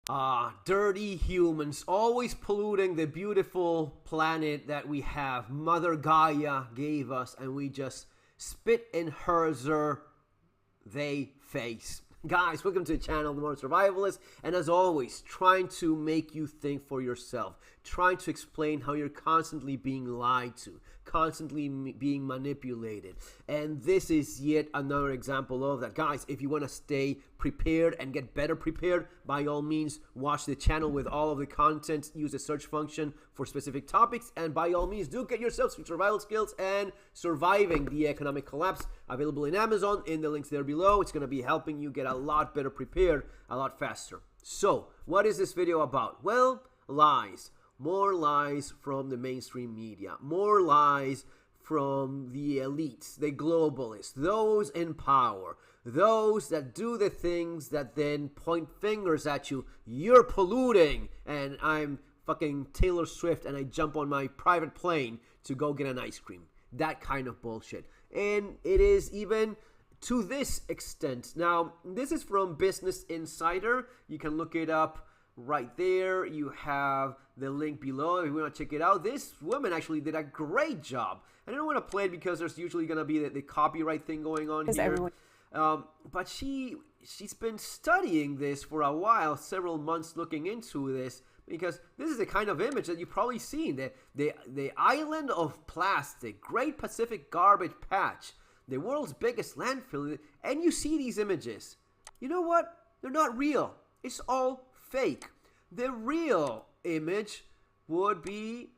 Dirty humans, always polluting the beautiful planet that we have. Mother Gaia gave us, and we just spit in hers they face. Guys, welcome to the channel, The Modern Survivalist, and as always, trying to make you think for yourself, trying to explain how you're constantly being lied to, constantly being manipulated, and this is yet another example of that. Guys, if you want to stay prepared and get better prepared, by all means, watch the channel with all of the content, use the search function for specific topics, and by all means, do get yourself some survival skills and surviving the economic collapse, available in Amazon, in the links there below. It's going to be helping you get a lot better prepared, a lot faster. So, what is this video about? Well, lies. More lies from the mainstream media. More lies from the elites, the globalists, those in power, those that do the things that then point fingers at you. You're polluting, and I'm fucking Taylor Swift, and I jump on my private plane to go get an ice cream. That kind of bullshit. And it is even to this extent. Now, this is from Business Insider. You can look it up right there. You have the link below if you want to check it out. This woman actually did a great job. I don't want to play it because there's usually going to be the copyright thing going on here. But she's been studying this for a while, several months looking into this, because this is the kind of image that you've probably seen. The island of plastic, Great Pacific Garbage Patch, the world's biggest landfill, and you see these images. You know what? They're not real. It's all fake. The real image would be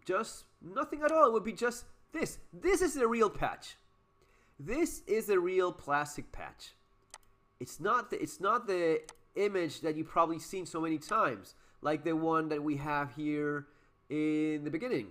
just nothing at all. It would be just this. This is the real patch. This is the real plastic patch. It's not the image that you've probably seen so many times, like the one that we have here in the beginning.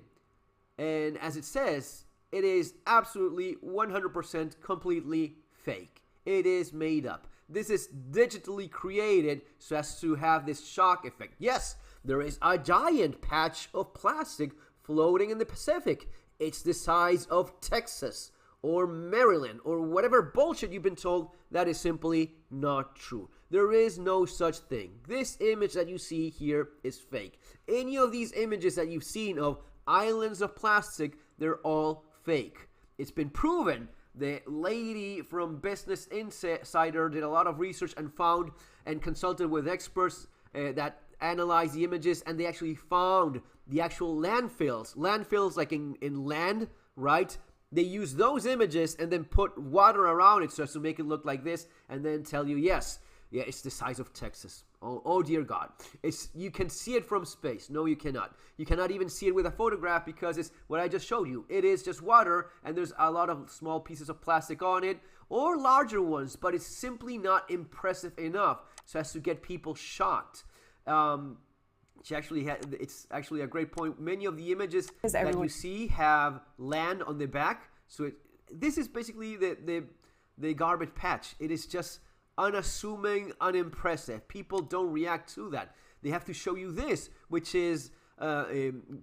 And as it says, it is absolutely 100% completely fake. It is made up. This is digitally created so as to have this shock effect. Yes, there is a giant patch of plastic floating in the Pacific. It's the size of Texas or Maryland or whatever bullshit you've been told. That is simply not true. There is no such thing. This image that you see here is fake. Any of these images that you've seen of islands of plastic, they're all fake. It's been proven. The lady from Business Insider did a lot of research and found and consulted with experts that analyzed the images, and they actually found the actual landfills like in land, right? They use those images and then put water around it so as to make it look like this, and then tell you, yes, yeah, it's the size of Texas. Oh dear God. You can see it from space. No, you cannot. You cannot even see it with a photograph because it's what I just showed you. It is just water, and there's a lot of small pieces of plastic on it, or larger ones, but it's simply not impressive enough so as to get people shocked. It's actually a great point. Many of the images that you see have land on the back. So this is basically the garbage patch. It is just unassuming, unimpressive. People don't react to that. They have to show you this, which is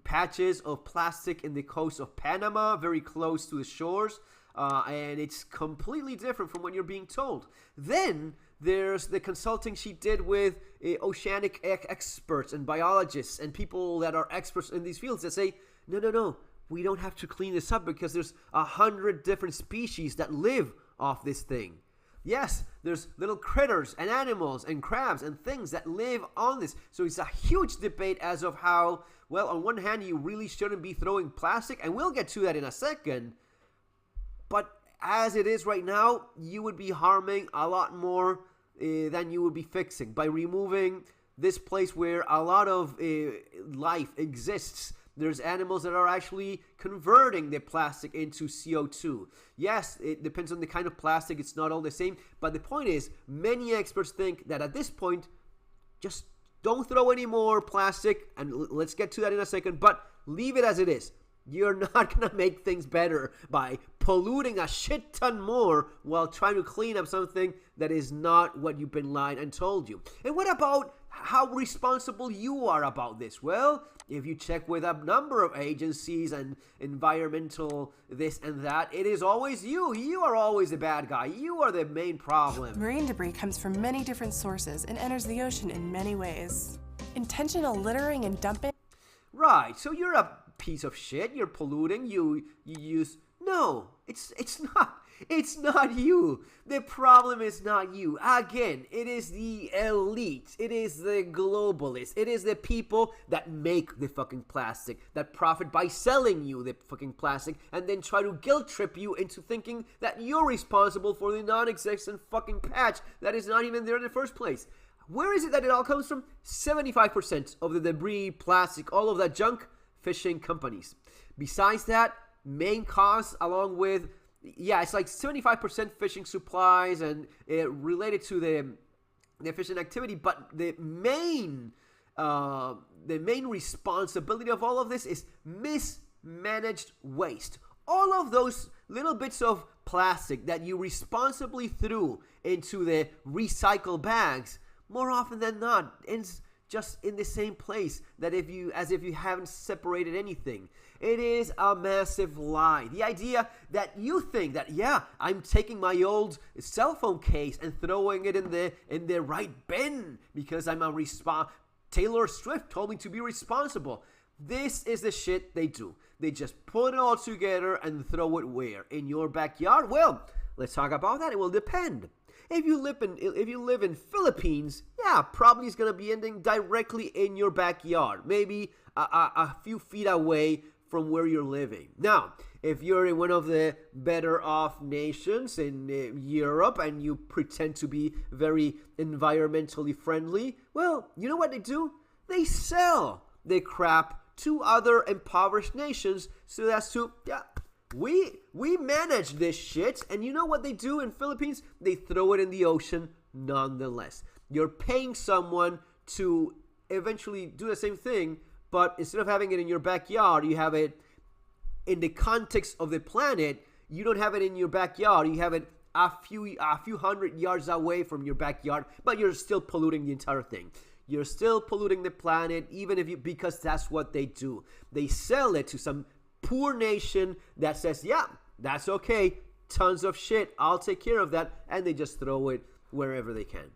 patches of plastic in the coast of Panama, very close to the shores, and it's completely different from what you're being told. Then there's the consulting she did with oceanic experts and biologists and people that are experts in these fields that say, no, we don't have to clean this up because there's 100 different species that live off this thing. Yes, there's little critters and animals and crabs and things that live on this. So it's a huge debate as of how, well, on one hand, you really shouldn't be throwing plastic, and we'll get to that in a second. But as it is right now, you would be harming a lot more than you would be fixing by removing this place where a lot of life exists. There's animals that are actually converting the plastic into CO2. Yes, it depends on the kind of plastic. It's not all the same. But the point is, many experts think that at this point, just don't throw any more plastic. And let's get to that in a second. But leave it as it is. You're not going to make things better by polluting a shit ton more while trying to clean up something that is not what you've been lied and told you. And what about how responsible you are about this. Well, if you check with a number of agencies and environmental this and that, it is always you. You are always the bad guy. You are the main problem. Marine debris comes from many different sources and enters the ocean in many ways. Intentional littering and dumping. Right, so you're a piece of shit. You're polluting. You use... No, it's not. It's not you. The problem is not you. Again, it is the elite. It is the globalists. It is the people that make the fucking plastic, that profit by selling you the fucking plastic, and then try to guilt trip you into thinking that you're responsible for the non-existent fucking patch that is not even there in the first place. Where is it that it all comes from? 75% of the debris, plastic, all of that junk, fishing companies. Besides that, main cause along with... Yeah, it's like 75% fishing supplies and related to the fishing activity. But the main responsibility of all of this is mismanaged waste. All of those little bits of plastic that you responsibly threw into the recycle bags, more often than not, ends just in the same place as if you haven't separated anything. It is a massive lie. The idea that you think that, yeah, I'm taking my old cell phone case and throwing it in the right bin because I'm a Taylor Swift told me to be responsible. This is the shit they do. They just put it all together and throw it where? In your backyard? Well, let's talk about that. It will depend. If you live in Philippines, yeah, probably it's gonna be ending directly in your backyard, maybe a few feet away from where you're living. Now, if you're in one of the better off nations in Europe and you pretend to be very environmentally friendly, well, you know what they do? They sell the crap to other impoverished nations so that's to, yeah, we manage this shit, and you know what they do in Philippines? They throw it in the ocean nonetheless. You're paying someone to eventually do the same thing, but instead of having it in your backyard, you have it in the context of the planet. You don't have it in your backyard. You have it a few hundred yards away from your backyard, but you're still polluting the entire thing. You're still polluting the planet, because that's what they do. They sell it to some poor nation that says, yeah, that's okay, tons of shit, I'll take care of that, and they just throw it wherever they can.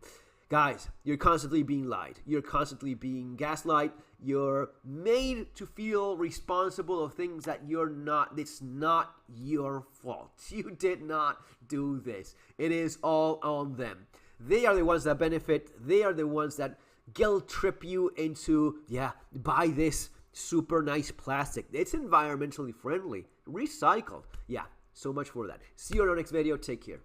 Guys, you're constantly being lied. You're constantly being gaslight. You're made to feel responsible of things that you're not. It's not your fault. You did not do this. It is all on them. They are the ones that benefit. They are the ones that guilt trip you into, yeah, buy this super nice plastic. It's environmentally friendly, recycled. Yeah, so much for that. See you on our next video. Take care.